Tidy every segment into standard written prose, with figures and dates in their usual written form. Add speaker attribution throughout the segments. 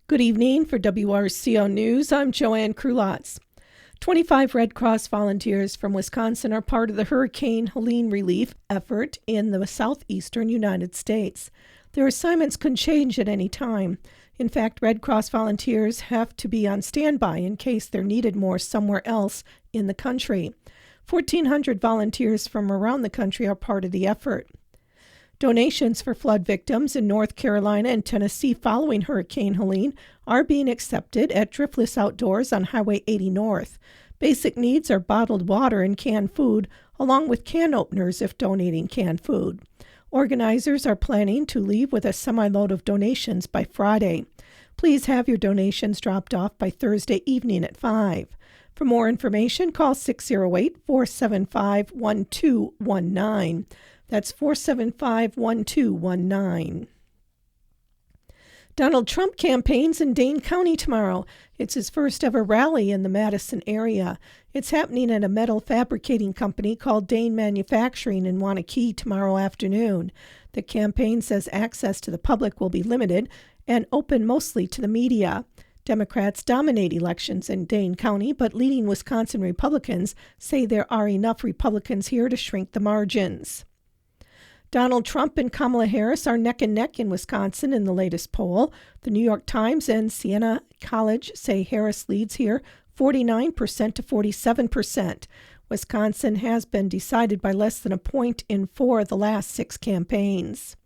Speaker 1: Good evening. For WRCO News, I'm Joanne Krulotz. 25 Red Cross volunteers from Wisconsin are part of the Hurricane Helene relief effort in the southeastern United States. Their assignments can change at any time. In fact, Red Cross volunteers have to be on standby in case they're needed more somewhere else in the country. 1,400 volunteers from around the country are part of the effort. Donations for flood victims in North Carolina and Tennessee following Hurricane Helene are being accepted at Driftless Outdoors on Highway 80 North. Basic needs are bottled water and canned food, along with can openers if donating canned food. Organizers are planning to leave with a semi-load of donations by Friday. Please have your donations dropped off by Thursday evening at 5. For more information, call 608-475-1219. That's 475-1219. Donald Trump campaigns in Dane County tomorrow. It's his first ever rally in the Madison area. It's happening at a metal fabricating company called Dane Manufacturing in Waunakee tomorrow afternoon. The campaign says access to the public will be limited and open mostly to the media. Democrats dominate elections in Dane County, but leading Wisconsin Republicans say there are enough Republicans here to shrink the margins. Donald Trump and Kamala Harris are neck and neck in Wisconsin in the latest poll. The New York Times and Siena College say Harris leads here 49% to 47%. Wisconsin has been decided by less than a point in 4 of the last 6 campaigns.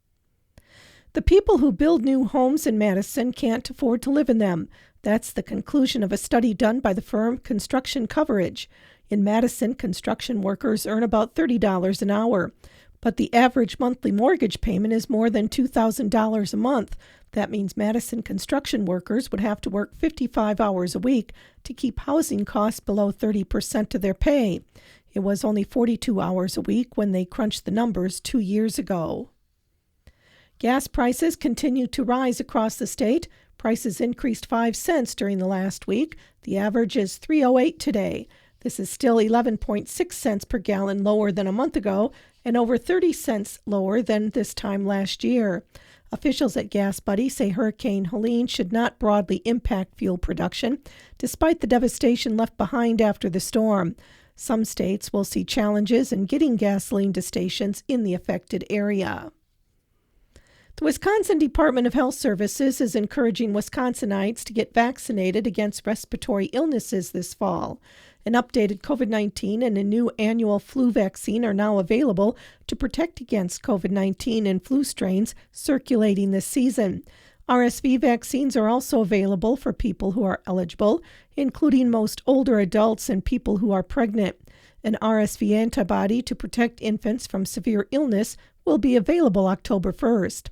Speaker 1: The people who build new homes in Madison can't afford to live in them. That's the conclusion of a study done by the firm Construction Coverage. In Madison, construction workers earn about $30 an hour. But the average monthly mortgage payment is more than $2,000 a month. That means Madison construction workers would have to work 55 hours a week to keep housing costs below 30% of their pay. It was only 42 hours a week when they crunched the numbers 2 years ago. Gas prices continue to rise across the state. Prices increased 5 cents during the last week. The average is $3.08 today. This is still 11.6 cents per gallon lower than a month ago and over 30 cents lower than this time last year. Officials at Gas Buddy say Hurricane Helene should not broadly impact fuel production, despite the devastation left behind after the storm. Some states will see challenges in getting gasoline to stations in the affected area. The Wisconsin Department of Health Services is encouraging Wisconsinites to get vaccinated against respiratory illnesses this fall. An updated COVID-19 and a new annual flu vaccine are now available to protect against COVID-19 and flu strains circulating this season. RSV vaccines are also available for people who are eligible, including most older adults and people who are pregnant. An RSV antibody to protect infants from severe illness will be available October 1st.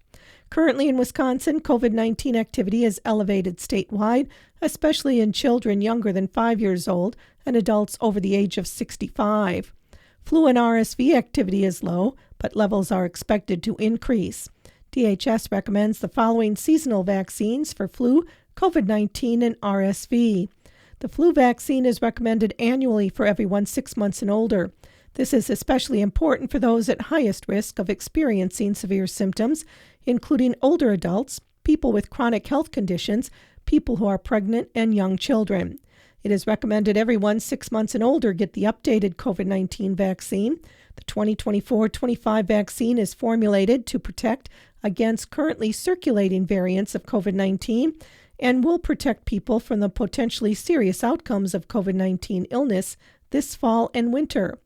Speaker 1: Currently in Wisconsin, COVID-19 activity is elevated statewide, especially in children younger than 5 years old and adults over the age of 65. Flu and RSV activity is low, but levels are expected to increase. DHS recommends the following seasonal vaccines for flu, COVID-19, and RSV. The flu vaccine is recommended annually for everyone 6 months and older. This is especially important for those at highest risk of experiencing severe symptoms, including older adults, people with chronic health conditions, people who are pregnant, and young children. It is recommended everyone 6 months and older get the updated COVID-19 vaccine. The 2024-25 vaccine is formulated to protect against currently circulating variants of COVID-19 and will protect people from the potentially serious outcomes of COVID-19 illness this fall and winter.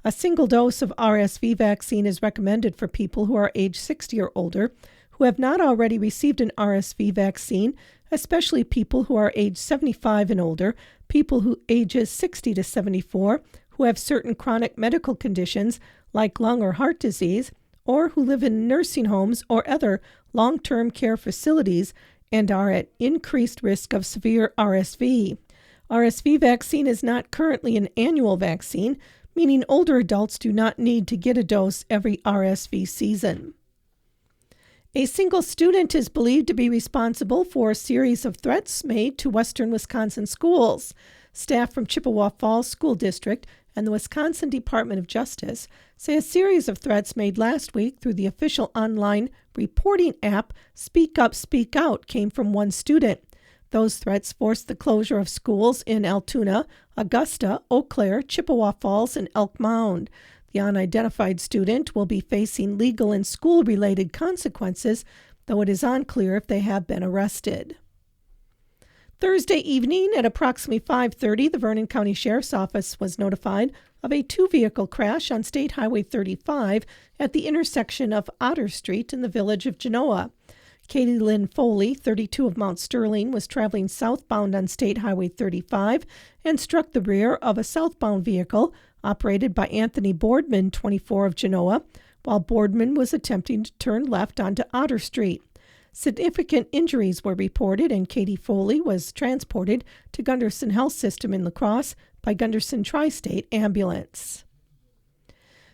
Speaker 1: A single dose of RSV vaccine is recommended for people who are age 60 or older who have not already received an RSV vaccine, especially people who are age 75 and older, people who ages 60 to 74 who have certain chronic medical conditions like lung or heart disease, or who live in nursing homes or other long-term care facilities and are at increased risk of severe RSV. RSV vaccine is not currently an annual vaccine, meaning older adults do not need to get a dose every RSV season. A single student is believed to be responsible for a series of threats made to western Wisconsin schools. Staff from Chippewa Falls School District and the Wisconsin Department of Justice say a series of threats made last week through the official online reporting app Speak Up, Speak Out came from one student. Those threats forced the closure of schools in Altoona, Augusta, Eau Claire, Chippewa Falls, and Elk Mound. The unidentified student will be facing legal and school-related consequences, though it is unclear if they have been arrested. Thursday evening at approximately 5:30, the Vernon County Sheriff's Office was notified of a two-vehicle crash on State Highway 35 at the intersection of Otter Street in the village of Genoa. Katie Lynn Foley, 32 of Mount Sterling, was traveling southbound on State Highway 35 and struck the rear of a southbound vehicle operated by Anthony Boardman, 24 of Genoa, while Boardman was attempting to turn left onto Otter Street. Significant injuries were reported, and Katie Foley was transported to Gunderson Health System in La Crosse by Gunderson Tri-State Ambulance.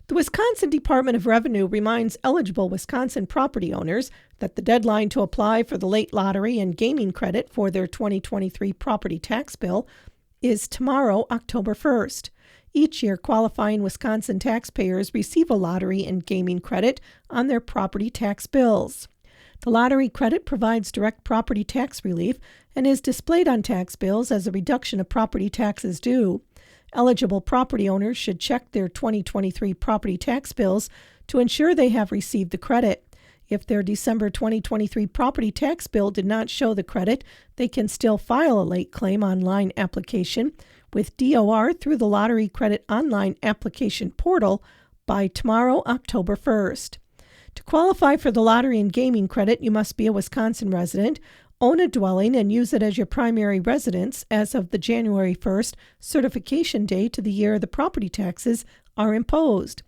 Speaker 1: The Wisconsin Department of Revenue reminds eligible Wisconsin property owners that the deadline to apply for the late lottery and gaming credit for their 2023 property tax bill is tomorrow, October 1st. Each year, qualifying Wisconsin taxpayers receive a lottery and gaming credit on their property tax bills. The lottery credit provides direct property tax relief and is displayed on tax bills as a reduction of property taxes due. Eligible property owners should check their 2023 property tax bills to ensure they have received the credit. If their December 2023 property tax bill did not show the credit, they can still file a late claim online application with DOR through the Lottery Credit Online Application Portal by tomorrow, October 1st. To qualify for the lottery and gaming credit, you must be a Wisconsin resident, own a dwelling, and use it as your primary residence as of the January 1st certification date of the year the property taxes are imposed.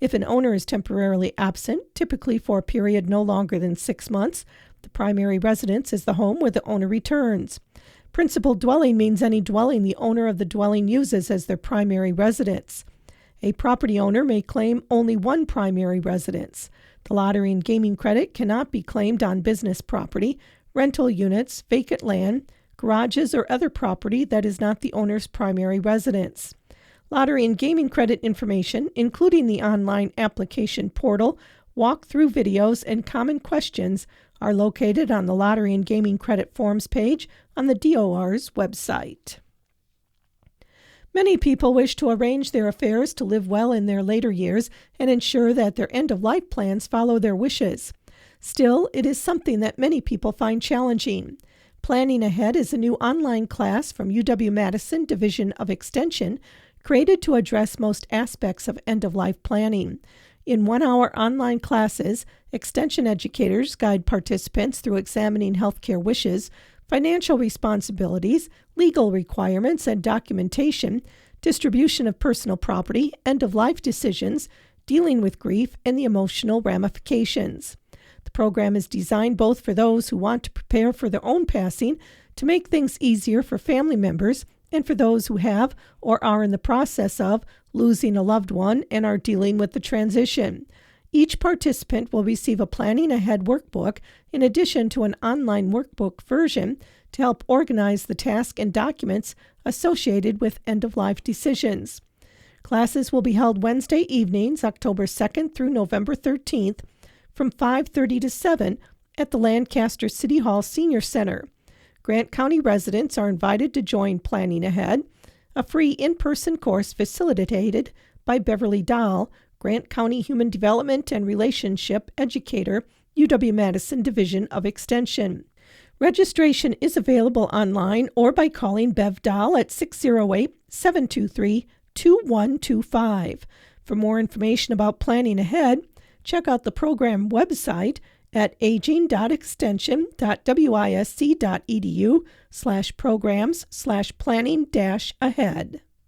Speaker 1: If an owner is temporarily absent, typically for a period no longer than 6 months, the primary residence is the home where the owner returns. Principal dwelling means any dwelling the owner of the dwelling uses as their primary residence. A property owner may claim only one primary residence. The lottery and gaming credit cannot be claimed on business property, rental units, vacant land, garages, or other property that is not the owner's primary residence. Lottery and gaming credit information, including the online application portal, walkthrough videos, and common questions, are located on the Lottery and Gaming Credit Forms page on the DOR's website. Many people wish to arrange their affairs to live well in their later years and ensure that their end-of-life plans follow their wishes. Still, it is something that many people find challenging. Planning Ahead is a new online class from UW-Madison Division of Extension created to address most aspects of end-of-life planning. In 1-hour online classes, Extension educators guide participants through examining healthcare wishes, financial responsibilities, legal requirements and documentation, distribution of personal property, end-of-life decisions, dealing with grief, and the emotional ramifications. The program is designed both for those who want to prepare for their own passing, to make things easier for family members, and for those who have or are in the process of losing a loved one and are dealing with the transition. Each participant will receive a Planning Ahead workbook in addition to an online workbook version to help organize the tasks and documents associated with end-of-life decisions. Classes will be held Wednesday evenings, October 2nd through November 13th, from 5:30 to 7 at the Lancaster City Hall Senior Center. Grant County residents are invited to join Planning Ahead, a free in-person course facilitated by Beverly Dahl, Grant County Human Development and Relationship Educator, UW-Madison Division of Extension. Registration is available online or by calling Bev Dahl at 608-723-2125. For more information about Planning Ahead, check out the program website at aging.extension.wisc.edu/programs/planning-ahead.